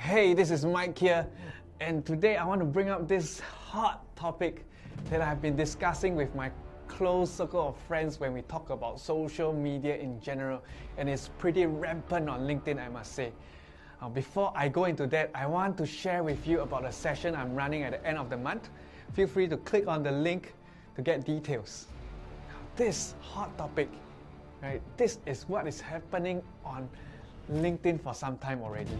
Hey, this is Mike here, and today I want to bring up this hot topic that I've been discussing with my close circle of friends when we talk about social media in general, and it's pretty rampant on LinkedIn, I must say. Before I go into that, I want to share with you about a session I'm running at the end of the month. Feel free to click on the link to get details. Now, this hot topic, right? This is what is happening on LinkedIn for some time already.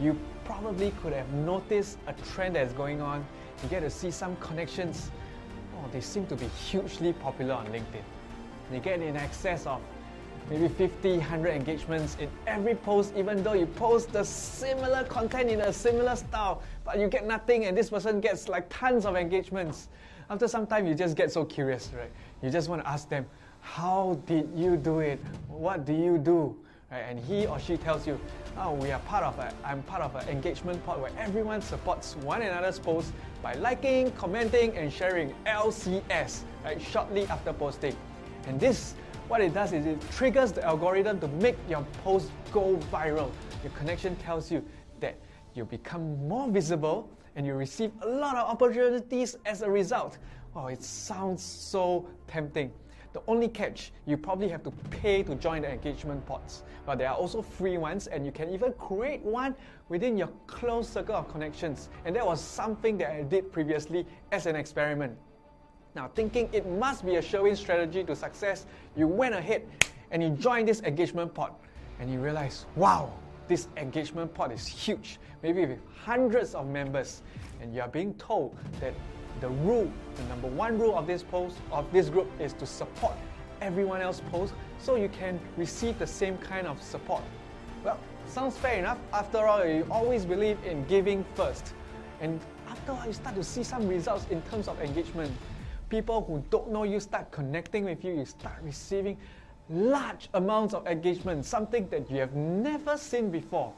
You probably could have noticed a trend that's going on. You get to see some connections. Oh, they seem to be hugely popular on LinkedIn. You get in excess of maybe 50, 100 engagements in every post, even though you post the similar content in a similar style, but you get nothing and this person gets like tons of engagements. After some time, you just get so curious, right? You just want to ask them, how did you do it? What do you do? Right? And he or she tells you, oh, I'm part of an engagement pod where everyone supports one another's posts by liking, commenting, and sharing LCS, right, shortly after posting. And this, what it does is it triggers the algorithm to make your post go viral. Your connection tells you that you become more visible and you receive a lot of opportunities as a result. Wow, it sounds so tempting. The only catch, you probably have to pay to join the engagement pods. But there are also free ones, and you can even create one within your close circle of connections. And that was something that I did previously as an experiment. Now, thinking it must be a showing strategy to success, you went ahead and you joined this engagement pod. And you realize, wow, this engagement pod is huge, maybe with hundreds of members. And you are being told that the number one rule of this group is to support everyone else's post so you can receive the same kind of support. Well, sounds fair enough. After all, you always believe in giving first. And after all, you start to see some results in terms of engagement. People who don't know you start connecting with you, you start receiving large amounts of engagement, something that you have never seen before.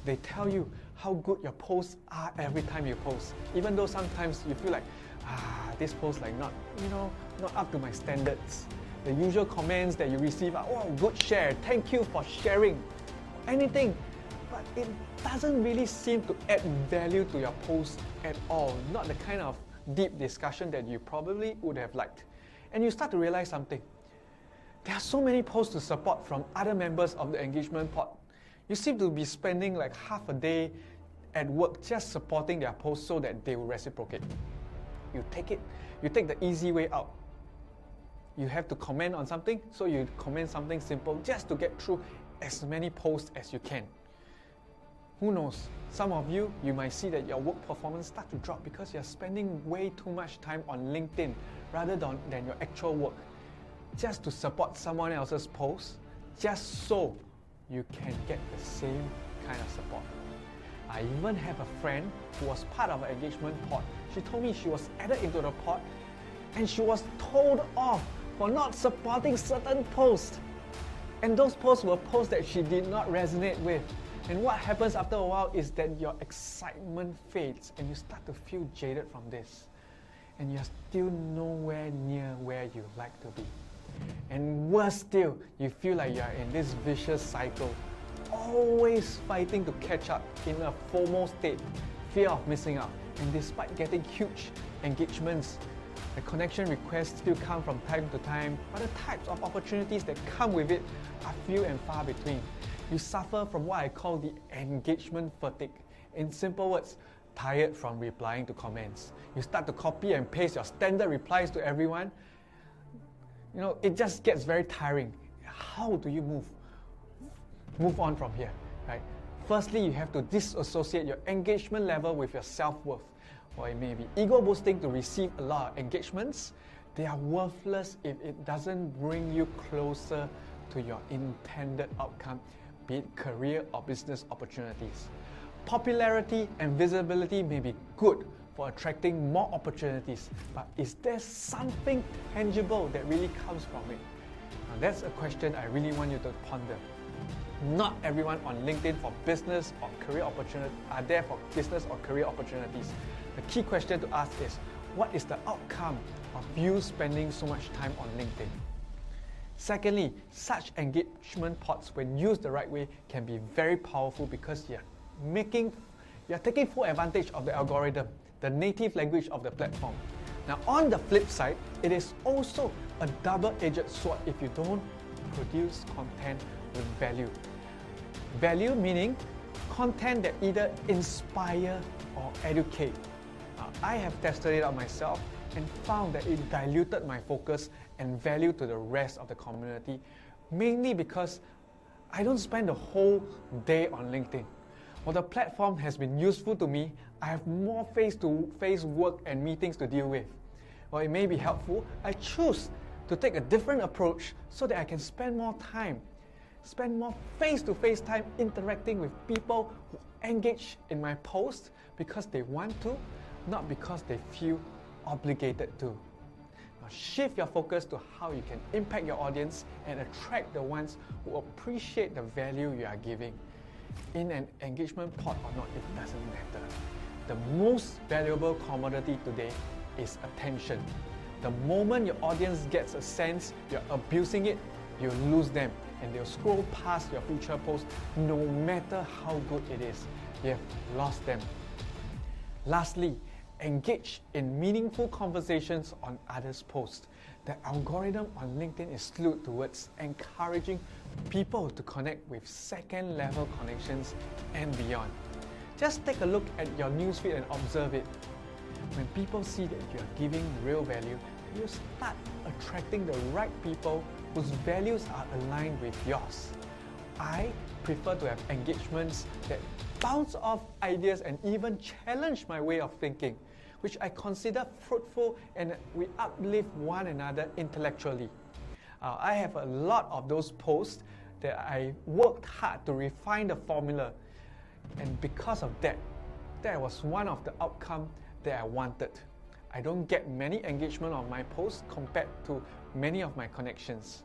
They tell you how good your posts are every time you post, even though sometimes you feel like, this post like not up to my standards. The usual comments that you receive are, oh, good share, thank you for sharing, anything. But it doesn't really seem to add value to your post at all, not the kind of deep discussion that you probably would have liked. And you start to realize something. There are so many posts to support from other members of the engagement pod. You seem to be spending like half a day at work just supporting their posts so that they will reciprocate. You take the easy way out. You have to comment on something, so you comment something simple just to get through as many posts as you can. Who knows? Some of you might see that your work performance start to drop because you're spending way too much time on LinkedIn rather than your actual work, just to support someone else's post, just so you can get the same kind of support. I even have a friend who was part of an engagement pod. She told me she was added into the pod and she was told off for not supporting certain posts. And those posts were posts that she did not resonate with. And what happens after a while is that your excitement fades and you start to feel jaded from this. And you're still nowhere near where you like to be. And worse still, you feel like you're in this vicious cycle, always fighting to catch up in a FOMO state, fear of missing out. And despite getting huge engagements, the connection requests still come from time to time, but the types of opportunities that come with it are few and far between. You suffer from what I call the engagement fatigue. In simple words, tired from replying to comments. You start to copy and paste your standard replies to everyone. It just gets very tiring. How do you move on from here, right? Firstly, you have to disassociate your engagement level with your self-worth. Or it may be ego boosting to receive a lot of engagements. They are worthless if it doesn't bring you closer to your intended outcome, be it career or business opportunities. Popularity and visibility may be good for attracting more opportunities, but is there something tangible that really comes from it? Now that's a question I really want you to ponder. Not everyone on LinkedIn for business or career opportunities are there for business or career opportunities. The key question to ask is, what is the outcome of you spending so much time on LinkedIn? Secondly, such engagement pods, when used the right way, can be very powerful because you're making you're taking full advantage of the algorithm, the native language of the platform. Now, on the flip side, it is also a double-edged sword if you don't produce content with value. Value meaning content that either inspire or educate. I have tested it out myself and found that it diluted my focus and value to the rest of the community, mainly because I don't spend the whole day on LinkedIn. While the platform has been useful to me, I have more face-to-face work and meetings to deal with. While it may be helpful, I choose to take a different approach so that I can spend more face-to-face time interacting with people who engage in my posts because they want to, not because they feel obligated to. Now shift your focus to how you can impact your audience and attract the ones who appreciate the value you are giving. In an engagement pot or not, it doesn't matter. The most valuable commodity today is attention. The moment your audience gets a sense you're abusing it, you lose them and they'll scroll past your future post no matter how good it is. You have lost them. Lastly, engage in meaningful conversations on others' posts. The algorithm on LinkedIn is skewed towards encouraging people to connect with second-level connections and beyond. Just take a look at your newsfeed and observe it. When people see that you are giving real value, you start attracting the right people whose values are aligned with yours. I prefer to have engagements that bounce off ideas and even challenge my way of thinking, which I consider fruitful and we uplift one another intellectually. I have a lot of those posts that I worked hard to refine the formula, and because of that, that was one of the outcomes that I wanted. I don't get many engagement on my posts compared to many of my connections.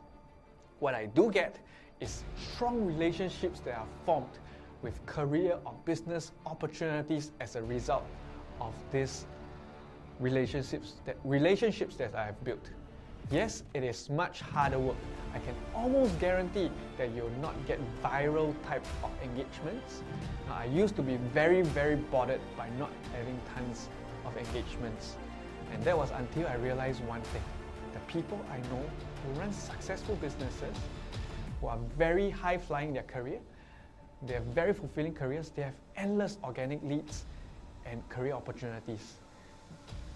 What I do get is strong relationships that are formed with career or business opportunities as a result of these relationships that I have built. Yes, it is much harder work. I can almost guarantee that you'll not get viral type of engagements. I used to be very bothered by not having tons of engagements. And that was until I realized one thing. The people I know who run successful businesses, who are very high-flying in their career, they have very fulfilling careers, they have endless organic leads and career opportunities.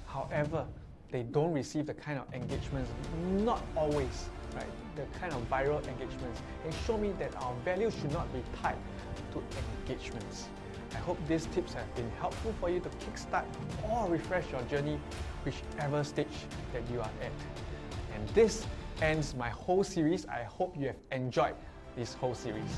However, they don't receive the kind of engagements, not always, right? The kind of viral engagements. They show me that our value should not be tied to engagements. I hope these tips have been helpful for you to kickstart or refresh your journey, whichever stage that you are at. And this ends my whole series. I hope you have enjoyed this whole series.